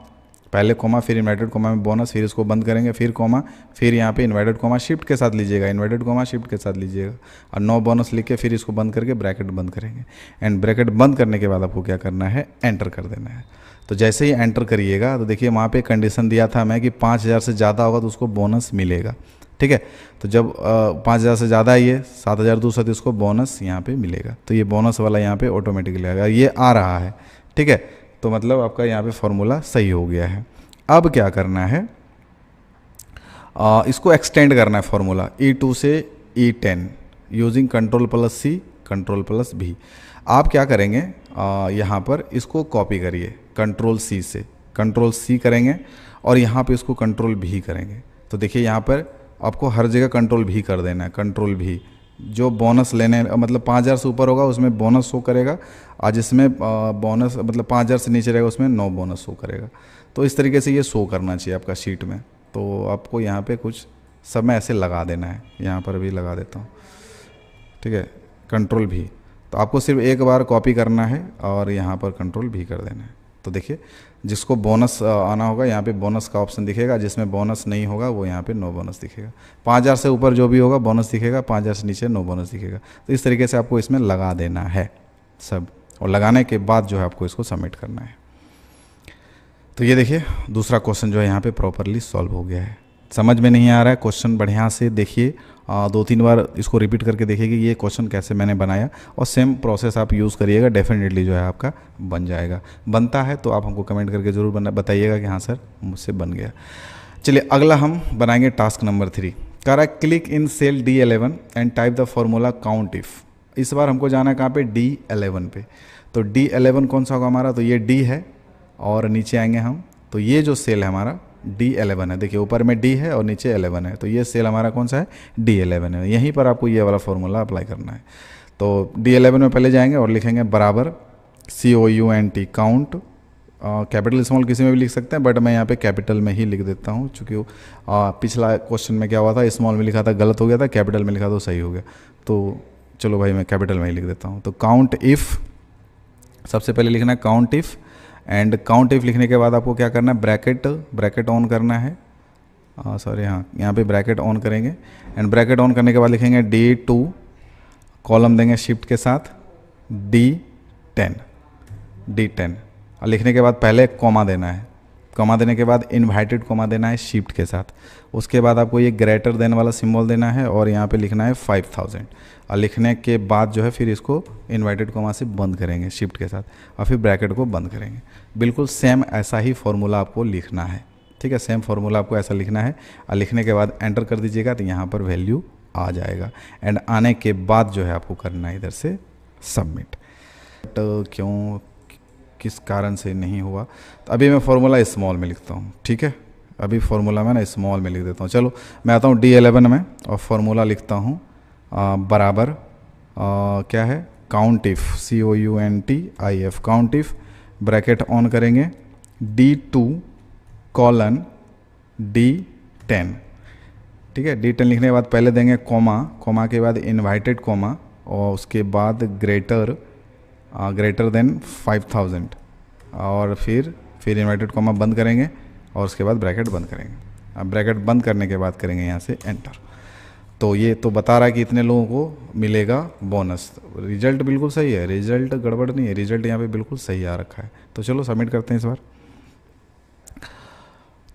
पहले कोमा, फिर इन्वर्टेड कोमा में बोनस, फिर इसको बंद करेंगे, फिर कोमा, फिर यहाँ पे इन्वर्टेड कोमा शिफ्ट के साथ लीजिएगा, इन्वर्टेड कोमा शिफ्ट के साथ लीजिएगा और नो बोनस लिख के फिर इसको बंद करके ब्रैकेट बंद करेंगे। एंड ब्रैकेट बंद करने के बाद आपको क्या करना है, एंटर कर देना है। तो जैसे ही एंटर करिएगा तो देखिए वहाँ पे कंडीशन दिया था मैं कि 5000 से ज़्यादा होगा तो उसको बोनस मिलेगा, ठीक है। तो जब 5000 से ज़्यादा है, ये 7200, तो इसको बोनस यहाँ पे मिलेगा। तो ये बोनस वाला यहाँ पे ऑटोमेटिकली आएगा, ये आ रहा है, ठीक है। तो मतलब आपका यहाँ पे फॉर्मूला सही हो गया है। अब क्या करना है, इसको एक्सटेंड करना है फॉर्मूला E2 से E10 using control plus C control plus V. आप क्या करेंगे, यहाँ पर इसको कॉपी करिए कंट्रोल सी से, कंट्रोल सी करेंगे और यहाँ पे इसको कंट्रोल भी करेंगे। तो देखिए यहाँ पर आपको हर जगह कंट्रोल भी कर देना है, कंट्रोल भी। जो बोनस लेने मतलब 5000 से ऊपर होगा उसमें बोनस शो करेगा, और जिसमें बोनस मतलब 5000 से नीचे रहेगा उसमें नो बोनस शो करेगा। तो इस तरीके से ये शो करना चाहिए आपका शीट में। तो आपको यहाँ पे कुछ समय ऐसे लगा देना है, यहाँ पर भी लगा देता हूँ, ठीक है, कंट्रोल भी। तो आपको सिर्फ एक बार कॉपी करना है और यहाँ पर कंट्रोल भी कर देना है। तो देखिए जिसको बोनस आना होगा यहाँ पे बोनस का ऑप्शन दिखेगा, जिसमें बोनस नहीं होगा वो यहाँ पे नो बोनस दिखेगा। 5000 से ऊपर जो भी होगा बोनस दिखेगा, 5000 से नीचे नो बोनस दिखेगा। तो इस तरीके से आपको इसमें लगा देना है सब, और लगाने के बाद जो है आपको इसको सबमिट करना है। तो ये देखिए दूसरा क्वेश्चन जो है यहाँ पे प्रॉपरली सॉल्व हो गया है। समझ में नहीं आ रहा है क्वेश्चन, बढ़िया से देखिए, 2-3 बार इसको रिपीट करके देखिए कि ये क्वेश्चन कैसे मैंने बनाया, और सेम प्रोसेस आप यूज़ करिएगा, डेफिनेटली जो है आपका बन जाएगा। बनता है तो आप हमको कमेंट करके ज़रूर बताइएगा कि हाँ सर मुझसे बन गया। चलिए अगला हम बनाएंगे टास्क नंबर 3। कह रहा है click in cell D11 and type the formula count if. इस बार हमको जाना है कहाँ पे, D11 पे। तो D11 कौन सा होगा हमारा, तो ये D है, और नीचे आएंगे हम तो ये जो सेल है हमारा D11 है। देखिए ऊपर में D है और नीचे 11 है, तो ये सेल हमारा कौन सा है, D11 है। यहीं पर आपको ये वाला फॉर्मूला अप्लाई करना है। तो D11 में पहले जाएंगे और लिखेंगे बराबर COUNT काउंट, कैपिटल स्मॉल किसी में भी लिख सकते हैं, बट मैं यहाँ पे कैपिटल में ही लिख देता हूँ, चूँकि पिछला क्वेश्चन में क्या हुआ था, स्मॉल में लिखा था गलत हो गया था, कैपिटल में लिखा तो सही हो गया। तो चलो भाई मैं कैपिटल में ही लिख देता हूँ। तो काउंट इफ़, सबसे पहले लिखना है count if, and count if लिखने के बाद आपको क्या करना है, ब्रैकेट ऑन करना है, सॉरी हाँ यहाँ पे ब्रैकेट ऑन करेंगे, एंड ब्रैकेट ऑन करने के बाद लिखेंगे D2 कॉलम देंगे शिफ्ट के साथ D10 और लिखने के बाद पहले कॉमा देना है, कॉमा देने के बाद इन्वर्टेड कॉमा देना है शिफ्ट के साथ। उसके बाद आपको ये ग्रेटर देन वाला सिंबल देना है और यहाँ पे लिखना है 5000, और लिखने के बाद जो है फिर इसको इन्वर्टेड कॉमा से बंद करेंगे शिफ्ट के साथ, और फिर ब्रैकेट को बंद करेंगे। बिल्कुल सेम ऐसा ही फॉर्मूला आपको लिखना है, ठीक है, सेम फॉर्मूला आपको ऐसा लिखना है, और लिखने के बाद एंटर कर दीजिएगा तो यहाँ पर वैल्यू आ जाएगा। एंड आने के बाद जो है आपको करना है इधर से सबमिट। तो क्यों किस कारण से नहीं हुआ, तो अभी मैं फॉर्मूला स्मॉल में लिखता हूँ, ठीक है, अभी फॉर्मूला मैं ना स्मॉल में लिख देता हूँ। चलो मैं आता हूँ D11 में और फॉर्मूला लिखता हूँ बराबर क्या है, count if COUNTIF count if, bracket on करेंगे D2 कॉलन D10, ठीक है। D10 लिखने के बाद पहले देंगे कॉमा के बाद इन्वर्टेड कॉमा, और उसके बाद ग्रेटर देन 5000, और फिर इन्वर्टेड कॉमा बंद करेंगे और उसके बाद ब्रैकेट बंद करेंगे। अब ब्रैकेट बंद करने के बाद करेंगे यहाँ से एंटर। तो ये तो बता रहा है कि इतने लोगों को मिलेगा बोनस। रिजल्ट बिल्कुल सही है, रिजल्ट गड़बड़ नहीं है, रिजल्ट यहाँ पे बिल्कुल सही आ रखा है। तो चलो सबमिट करते हैं इस बार।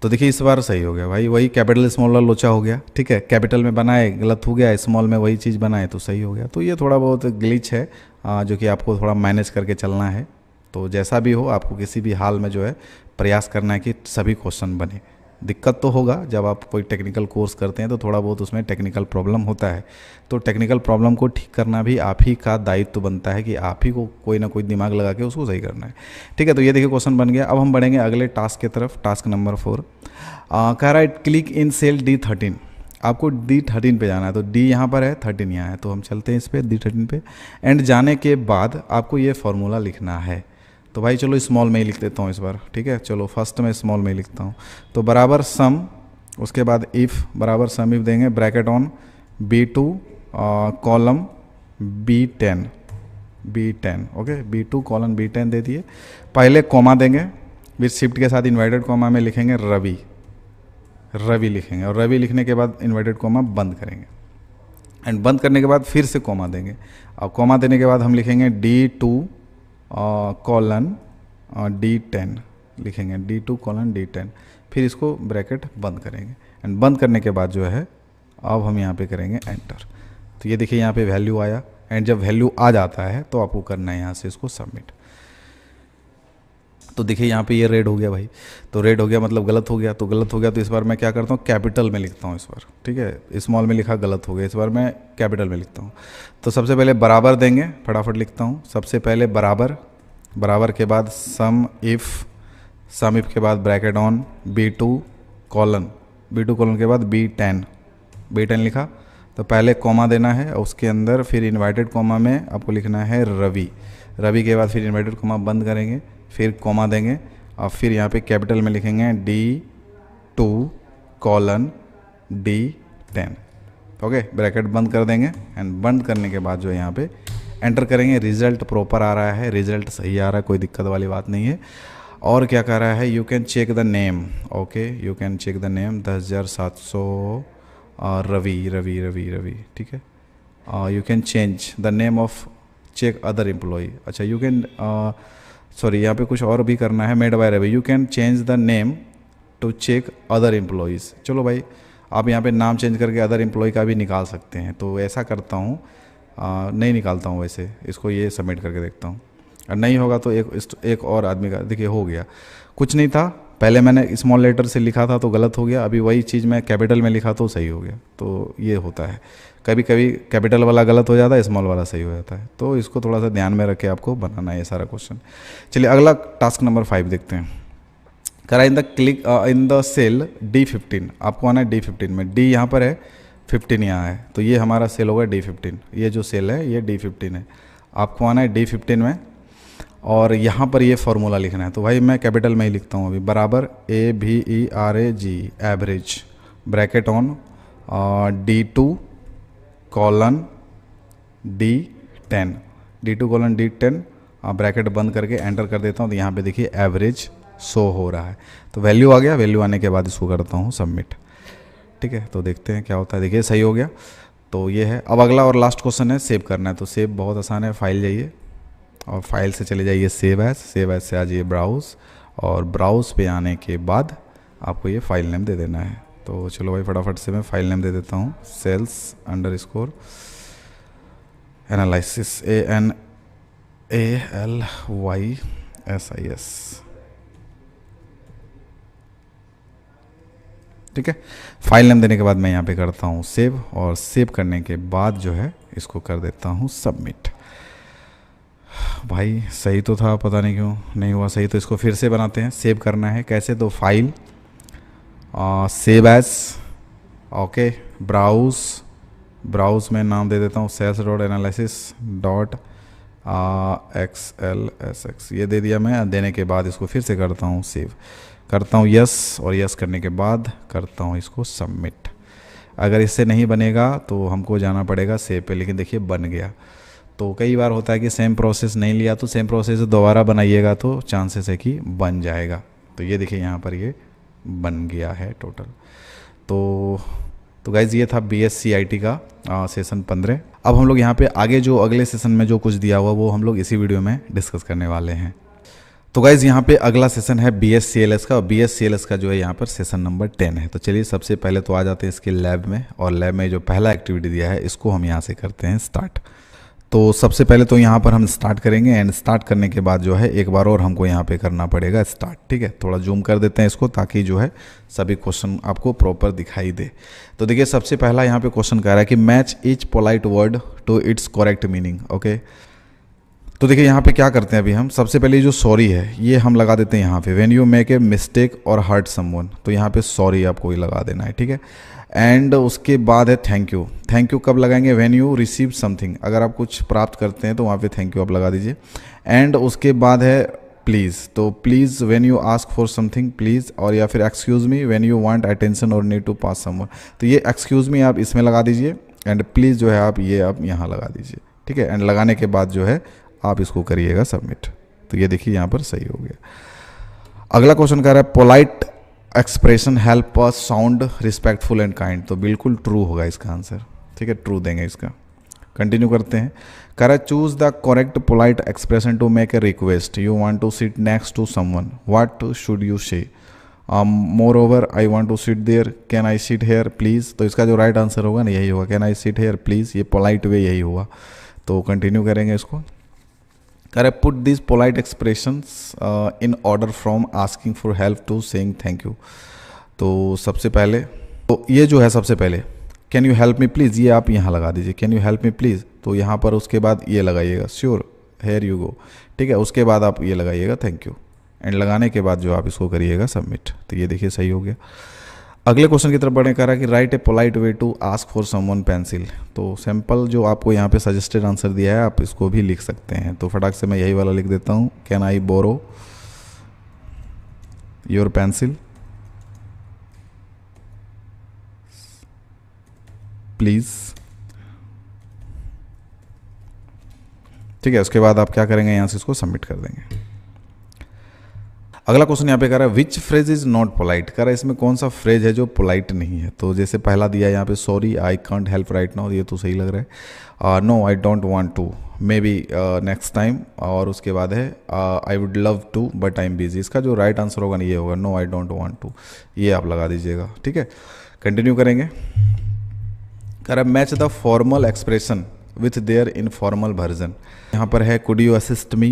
तो देखिए इस बार सही हो गया भाई, वही कैपिटल स्मॉल लोचा हो गया, ठीक है, कैपिटल में बनाए गलत हो गया, स्मॉल में वही चीज़ बनाए तो सही हो गया। तो ये थोड़ा बहुत ग्लिच है जो कि आपको थोड़ा मैनेज करके चलना है। तो जैसा भी हो आपको किसी भी हाल में जो है प्रयास करना है कि सभी क्वेश्चन बने। दिक्कत तो होगा जब आप कोई टेक्निकल कोर्स करते हैं तो थोड़ा बहुत उसमें टेक्निकल प्रॉब्लम होता है, तो टेक्निकल प्रॉब्लम को ठीक करना भी आप ही का दायित्व बनता है कि आप ही को कोई ना कोई दिमाग लगा के उसको सही करना है, ठीक है। तो ये देखिए क्वेश्चन बन गया। अब हम बढ़ेंगे अगले टास्क की तरफ, टास्क नंबर 4। कह रहा है क्लिक इन सेल D13, आपको D13 पे जाना है। तो D यहाँ पर है, 13 यहाँ है, तो हम चलते हैं इस पर D13 पे। एंड जाने के बाद आपको ये फॉर्मूला लिखना है। तो भाई चलो स्मॉल में ही लिख देता हूँ इस बार, ठीक है। चलो फर्स्ट में स्मॉल में ही लिखता हूँ। तो बराबर सम, उसके बाद इफ़, बराबर सम इफ़ देंगे, bracket on B2 column B10, okay, B2 column B10 दे दिए। पहले कॉमा देंगे, फिर शिफ्ट के साथ इन्वर्टेड कॉमा में लिखेंगे रवि लिखेंगे, और रवि लिखने के बाद इन्वर्टेड कॉमा बंद करेंगे। एंड बंद करने के बाद फिर से कॉमा देंगे, और कॉमा देने के बाद हम लिखेंगे D2 कॉलन D10 लिखेंगे, D2 कॉलन D10, फिर इसको ब्रैकेट बंद करेंगे। एंड बंद करने के बाद जो है अब हम यहाँ पे करेंगे एंटर। तो ये देखिए यहाँ पे वैल्यू आया, एंड जब वैल्यू आ जाता है तो आपको करना है यहाँ से इसको सबमिट। तो देखिए यहाँ पे ये रेड हो गया भाई, तो रेड हो गया मतलब गलत हो गया, तो गलत हो गया तो इस बार मैं क्या करता हूँ, कैपिटल में लिखता हूँ इस बार, ठीक है। स्मॉल में लिखा गलत हो गया, इस बार मैं कैपिटल में लिखता हूँ। तो सबसे पहले बराबर देंगे, फटाफट लिखता हूँ। सबसे पहले बराबर, बराबर के बाद सम इफ़ के बाद bracket on B2 colon, B2 colon के बाद B10 लिखा। तो पहले कॉमा देना है, उसके अंदर फिर इन्वर्टेड कॉमा में आपको लिखना है रवि के बाद फिर इन्वर्टेड कॉमा बंद करेंगे, फिर कॉमा देंगे और फिर यहाँ पे कैपिटल में लिखेंगे D2 colon D10। Okay, bracket बंद कर देंगे एंड बंद करने के बाद जो है यहाँ पे एंटर करेंगे। रिजल्ट प्रॉपर आ रहा है, रिजल्ट सही आ रहा है, कोई दिक्कत वाली बात नहीं है। और क्या कह रहा है, you can check the name, okay you can check the name 10,700 Ravi, ठीक है। You can change the name of check other employ, अच्छा यू कैन सॉरी यहाँ पे कुछ और भी करना है, made by Ravi, you can change the name to check other employees. चलो भाई, आप यहाँ पे नाम चेंज करके अदर एम्प्लॉय का भी निकाल सकते हैं, तो ऐसा करता हूँ, नहीं निकालता हूँ वैसे, इसको ये सबमिट करके देखता हूँ। और नहीं होगा तो एक और आदमी का, देखिए हो गया, कुछ नहीं था, पहले मैंने स्मॉल लेटर से लिखा था तो गलत हो गया, अभी वही चीज़ मैं कैपिटल में लिखा तो सही हो गया। तो ये होता है, कभी कभी कैपिटल वाला गलत हो जाता है, स्मॉल वाला सही हो जाता है, तो इसको थोड़ा सा ध्यान में रख के आपको बनाना है ये सारा क्वेश्चन। चलिए अगला टास्क नंबर 5 देखते हैं। करा इन द सेल D15, आपको आना है D15 में, D यहाँ पर है, 15 यहाँ है, तो ये हमारा सेल होगा D15, ये जो सेल है ये D15 है। आपको आना है D15 में और यहाँ पर ये फॉर्मूला लिखना है। तो भाई मैं कैपिटल में ही लिखता हूँ अभी, बराबर AVERAG average bracket on D2 colon D10 bracket बंद करके एंटर कर देता हूँ। तो यहाँ पे देखिए एवरेज शो हो रहा है, तो वैल्यू आ गया, वैल्यू आने के बाद इसको करता हूँ सबमिट, ठीक है। तो देखते हैं क्या होता है, देखिए सही हो गया। तो ये है, अब अगला और लास्ट क्वेश्चन है सेव करना है। तो सेव बहुत आसान है, फाइल जाइए और फाइल से चले जाइए सेव एज से आ जाइए ब्राउज़, और ब्राउज़ पे आने के बाद आपको ये फाइल नेम दे देना है। तो चलो भाई फटाफट से मैं फाइल नेम दे देता हूँ, सेल्स अंडरस्कोर एनालिसिस ANALYSIS, ठीक है। फाइल नेम देने के बाद मैं यहाँ पे करता हूँ सेव, और सेव करने के बाद जो है इसको कर देता हूँ सबमिट। भाई सही तो था, पता नहीं क्यों नहीं हुआ सही, तो इसको फिर से बनाते हैं। सेव करना है कैसे, तो file save as, okay browse में नाम दे देता हूँ sales.analysis.xlsx, ये दे दिया मैं। देने के बाद इसको फिर से करता हूँ सेव, करता हूँ यस, और यस करने के बाद करता हूँ इसको सबमिट। अगर इससे नहीं बनेगा तो हमको जाना पड़ेगा सेव पे, लेकिन देखिए बन गया। तो कई बार होता है कि सेम प्रोसेस नहीं लिया, तो सेम प्रोसेस दोबारा बनाइएगा तो चांसेस है कि बन जाएगा। तो ये देखिए यहाँ पर ये बन गया है टोटल। तो गाइज़ ये था BSc का सेशन 15। अब हम लोग यहाँ पे आगे जो अगले सेशन में जो कुछ दिया हुआ वो हम लोग इसी वीडियो में डिस्कस करने वाले हैं। तो गाइज़ यहाँ पे अगला सेशन है BSc का, और BSc का जो है यहाँ पर सेशन नंबर 10 है। तो चलिए सबसे पहले तो आ जाते हैं इसके लैब में, और लैब में जो पहला एक्टिविटी दिया है इसको हम यहाँ से करते हैं स्टार्ट। तो सबसे पहले तो यहाँ पर हम स्टार्ट करेंगे, एंड स्टार्ट करने के बाद जो है एक बार और हमको यहाँ पे करना पड़ेगा स्टार्ट, ठीक है। थोड़ा जूम कर देते हैं इसको ताकि जो है सभी क्वेश्चन आपको प्रॉपर दिखाई दे। तो देखिए सबसे पहला यहाँ पे क्वेश्चन कह रहा है कि match each polite word to its correct meaning, okay. तो देखिए यहाँ पे क्या करते हैं अभी हम, सबसे पहले जो सॉरी है ये हम लगा देते हैं यहाँ पे, when you make a mistake और हर्ट समवन, तो यहाँ पे सॉरी आपको ही लगा देना है, ठीक है। एंड उसके बाद है थैंक यू कब लगाएंगे, व्हेन यू रिसीव समथिंग, अगर आप कुछ प्राप्त करते हैं तो वहाँ पे थैंक यू आप लगा दीजिए। एंड उसके बाद है प्लीज़, तो please when you ask for something please, और या फिर excuse me when you want attention और नीड टू पास समवन, तो ये एक्सक्यूज़ मी आप इसमें लगा दीजिए, एंड प्लीज़ जो है आप यहाँ लगा दीजिए, ठीक है। एंड लगाने के बाद जो है आप इसको करिएगा सबमिट। तो ये देखिए यहाँ पर सही हो गया। अगला क्वेश्चन कह रहा है polite expression help us sound respectful and kind, तो बिल्कुल ट्रू होगा इसका आंसर, ठीक है, ट्रू देंगे इसका। कंटिन्यू करते हैं। कह रहा है choose the correct polite expression to make a request, you want to sit next to someone, what should you say, moreover I want to sit there, can I sit here please, तो इसका जो right answer होगा ना यही होगा, can I sit here please, ये polite way यही हुआ। तो कंटिन्यू करेंगे इसको। कह रहे put this polite expressions in order from asking for help to saying thank you. तो सबसे पहले तो ये जो है सबसे पहले can you help me please, ये आप यहाँ लगा दीजिए, can you help me please. तो यहाँ पर उसके बाद ये लगाइएगा श्योर हेयर यू गो, ठीक है। उसके बाद आप ये लगाइएगा थैंक यू, एंड लगाने के बाद जो आप इसको करिएगा सबमिट। तो ये देखिए सही हो गया। अगले क्वेश्चन की तरफ बढ़े, कह रहा है कि write a polite way to ask for someone pencil. तो सिंपल जो आपको यहाँ पे सजेस्टेड आंसर दिया है आप इसको भी लिख सकते हैं। तो फटाक से मैं यही वाला लिख देता हूँ, can I borrow your pencil please, ठीक है। उसके बाद आप क्या करेंगे, यहाँ से इसको सबमिट कर देंगे। अगला क्वेश्चन यहाँ पे कह रहा है विच फ्रेज इज नॉट पोलाइट। कह रहा है इसमें कौन सा फ्रेज है जो पोलाइट नहीं है। तो जैसे पहला दिया है यहाँ पे sorry I can't help right now, ये तो सही लग रहा है। No I don't want to, may be next time. और उसके बाद है आई would love to but I am busy. इसका जो राइट आंसर होगा ना ये होगा no I don't want to, ये आप लगा दीजिएगा, ठीक है। कंटिन्यू करेंगे। कह रहा है match the formal expression with their informal version. यहाँ पर है could you assist me,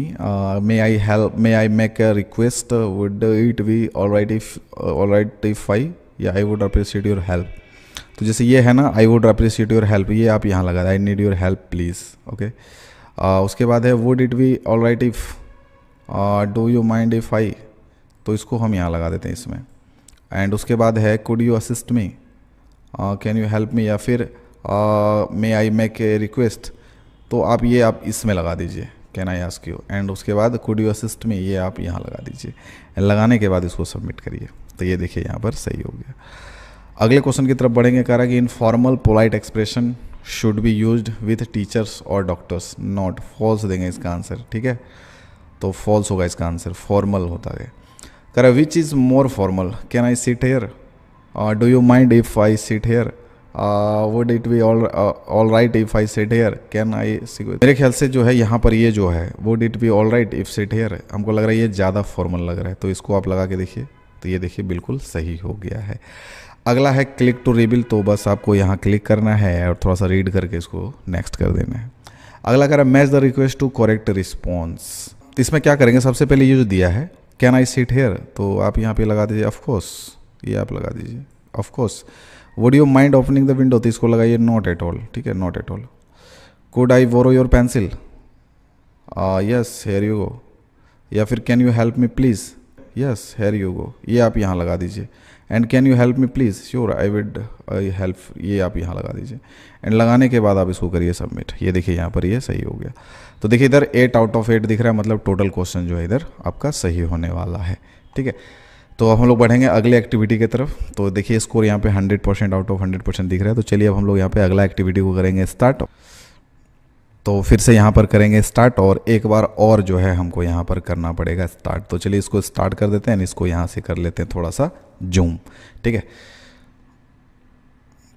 may I help, may I make a request, would it be alright if I, या I would appreciate your help. तो जैसे ये है ना I would appreciate your help, ये आप यहाँ लगा, I need your help please, okay. उसके बाद है would it be alright if, do you mind if I, तो इसको हम यहाँ लगा देते हैं इसमें। एंड उसके बाद है could you assist me, can you help मी, या फिर मे आई मेक ए रिक्वेस्ट, तो आप ये आप इसमें लगा दीजिए can I ask you. And उसके बाद कुड यू असिस्ट मी, ये आप यहाँ लगा दीजिए। लगाने के बाद इसको सबमिट करिए। तो ये देखिए यहाँ पर सही हो गया। अगले क्वेश्चन की तरफ बढ़ेंगे। कह रहा है कि informal polite expression should be used with teachers और डॉक्टर्स, नॉट। फॉल्स देंगे इसका आंसर, ठीक है। तो फॉल्स होगा इसका आंसर, फॉर्मल होता है। कह रहा है which is more formal, can I sit hair, do you mind if I sit hair, would it be all right if I sit hair, can I. मेरे ख्याल से जो है यहाँ पर ये जो है would it be all right if sit here, हमको लग रहा है ये ज़्यादा फॉर्मल लग रहा है। तो इसको आप लगा के देखिए, तो ये देखिए बिल्कुल सही हो गया है। अगला है क्लिक टू रिवील। तो बस आपको यहाँ क्लिक करना है और थोड़ा सा रीड करके इसको नेक्स्ट कर देना है। अगला कह रहा है match the request to correct response. इसमें क्या करेंगे, सबसे पहले ये जो दिया है कैन आई सिट हेयर, तो आप यहाँ पे लगा दीजिए ऑफकोर्स, ये आप लगा दीजिए of course. Would you mind opening the window, तो इसको लगाइए नॉट एट ऑल, ठीक है, not at all. Could I borrow your pencil, yes here you go, या फिर can you help me please, yes here you go, ये आप यहाँ लगा दीजिए। And can you help me please, sure I would help, ये आप यहाँ लगा दीजिए। एंड लगाने के बाद आप इसको करिए सबमिट। ये देखिए यहाँ पर ये सही हो गया। तो देखिए इधर 8 आउट ऑफ 8 दिख रहा है, मतलब टोटल क्वेश्चन जो है इधर आपका सही होने वाला है, ठीक है। तो अब हम लोग बढ़ेंगे अगले एक्टिविटी की तरफ। तो देखिए स्कोर यहाँ पे 100% आउट ऑफ 100% दिख रहा है। तो चलिए अब हम लोग यहाँ पे अगला एक्टिविटी को करेंगे स्टार्ट। तो फिर से यहाँ पर करेंगे स्टार्ट, और एक बार और जो है हमको यहाँ पर करना पड़ेगा स्टार्ट। तो चलिए इसको स्टार्ट कर देते हैं, इसको यहाँ से कर लेते हैं थोड़ा सा जूम, ठीक है।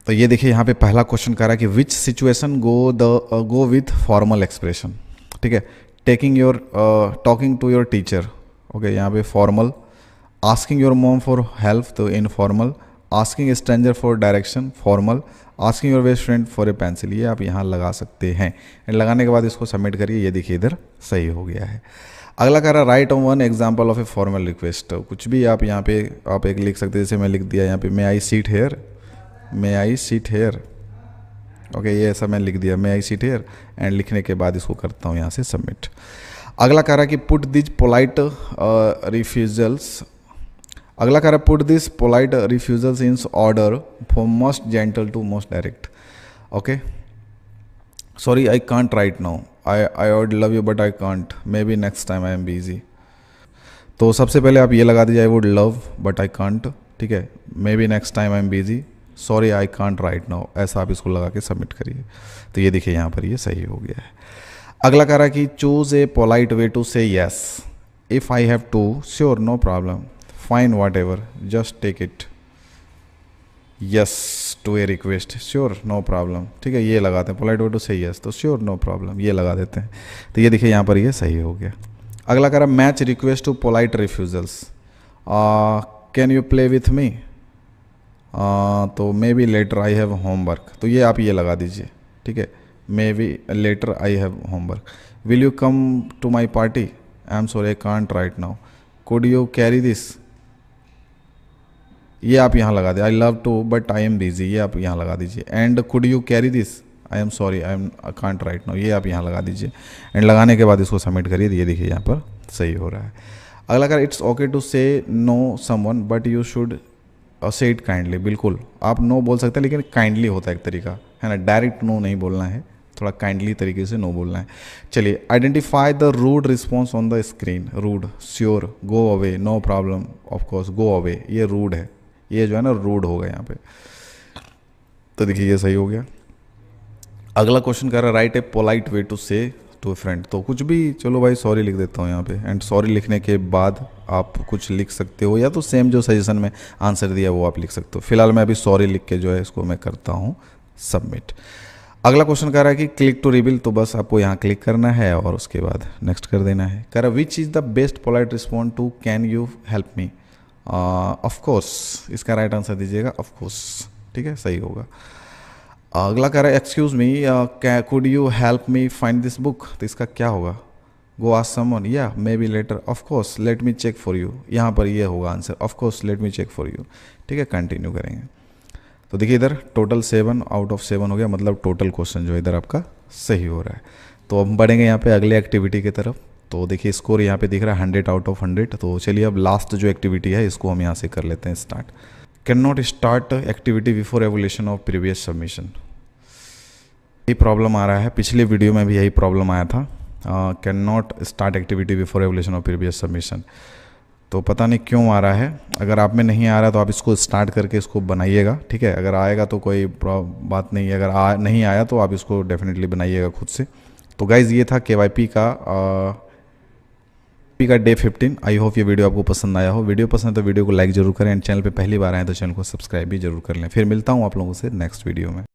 तो ये देखिए यहाँ पे पहला क्वेश्चन कह रहा है कि which situation go with formal expression, ठीक है। Talking to your teacher, okay, यहाँ पे formal. Asking your mom for help, तो informal. Asking stranger for direction, formal. Asking your best friend for a pencil, ये आप यहाँ लगा सकते हैं। एंड लगाने के बाद इसको सबमिट करिए। ये देखिए इधर सही हो गया है। अगला कह रहा है right on one example of a formal request. कुछ भी आप यहाँ पे आप एक लिख सकते हैं, जैसे मैं लिख दिया यहाँ पे मे आई सीट हेयर, मे आई सीट हेयर, ओके, ये ऐसा मैं लिख दिया मे आई सीट हेयर। एंड लिखने के बाद इसको करता हूँ यहाँ से सबमिट। अगला कह रहा है कि पुट दिस पोलाइट रिफ्यूजल्स। अगला कह रहा है put this polite refusals in order from most gentle to most direct, okay. Sorry I can't right now, I would love you but I can't, maybe next time I am busy. तो सबसे पहले आप ये लगा दीजिए I would love but I can't, ठीक है। Maybe next time I am busy, sorry I can't right now, ऐसा आप इसको लगा के सबमिट करिए। तो ये देखिए यहाँ पर ये सही हो गया है। अगला कह रहा है कि choose a polite way to say yes, if I have to, sure no problem, fine whatever, just take it, yes to a request, sure no problem, ठीक है, ये लगाते हैं। Polite way to say yes, तो sure no problem, ये लगा देते हैं। तो ये देखिए यहाँ पर ये सही हो गया। अगला कह रहा है match request to polite refusals. Can you play with me, तो maybe later I have homework, तो ये आप ये लगा दीजिए, ठीक है। Maybe later I have homework. Will you come to my party? I am sorry I can't right now. Could you carry this? ये आप यहाँ लगा दे. I love to but I am busy, ये आप यहाँ लगा दीजिए. And could you carry this? I am sorry I can't right now, ये आप यहाँ लगा दीजिए. एंड लगाने के बाद इसको सबमिट करिए. ये देखिए यहाँ पर सही हो रहा है. अगला कर इट्स ओके टू से know someone but you should say it kindly. बिल्कुल आप नो बोल सकते हैं, लेकिन काइंडली होता है एक तरीका, है ना. डायरेक्ट नो नहीं बोलना है, थोड़ा काइंडली तरीके से नो बोलना है. चलिए, identify the rude response on the screen. Rude, sure, go away, no problem, of course, go away. ये रूड है, ये जो है ना रूड होगा यहाँ पे. तो देखिए ये सही हो गया. अगला क्वेश्चन कर रहा है write a polite way to say to friend. तो कुछ भी, चलो भाई सॉरी लिख देता हूँ यहाँ पे. एंड सॉरी लिखने के बाद आप कुछ लिख सकते हो, या तो सेम जो सजेशन में आंसर दिया वो आप लिख सकते हो. फिलहाल मैं अभी सॉरी लिख के जो है इसको मैं करता हूँ सबमिट. अगला क्वेश्चन कर रहा है कि क्लिक टू रिवील. तो बस आपको यहाँ क्लिक करना है और उसके बाद नेक्स्ट कर देना है. कह रहा है which is the best polite respond to can you help me. Of course इसका राइट आंसर दीजिएगा, ऑफकोर्स. ठीक है, सही होगा. अगला कह रहा है excuse me could you help me find this book. तो इसका क्या होगा? गो आस्क समवन, या maybe later, of course let me check for you. यहाँ पर ये होगा answer, of course let me check for you. ठीक है, कंटिन्यू करेंगे. तो देखिए इधर टोटल 7 आउट ऑफ 7 हो गया, मतलब टोटल क्वेश्चन जो है इधर आपका सही हो रहा है. तो अब बढ़ेंगे यहाँ पे अगले एक्टिविटी की तरफ. तो देखिए स्कोर यहाँ पे दिख रहा है 100 आउट ऑफ 100. तो चलिए अब लास्ट जो एक्टिविटी है इसको हम यहाँ से कर लेते हैं start. Can not start activity before evolution of previous submission. यही प्रॉब्लम आ रहा है, पिछले वीडियो में भी यही प्रॉब्लम आया था. Can not start activity before evolution of previous submission. तो पता नहीं क्यों आ रहा है. अगर आप में नहीं आ रहा तो आप इसको स्टार्ट करके इसको बनाइएगा. ठीक है, अगर आएगा तो कोई बात नहीं, अगर नहीं आया तो आप इसको डेफिनेटली बनाइएगा खुद से. तो गाइज़ ये था KYP का डे 15. आई होप ये वीडियो आपको पसंद आया हो. वीडियो पसंद है तो वीडियो को लाइक जरूर करें. एंड चैनल पे पहली बार आए तो चैनल को सब्सक्राइब भी जरूर कर लें. फिर मिलता हूँ आप लोगों से नेक्स्ट वीडियो में.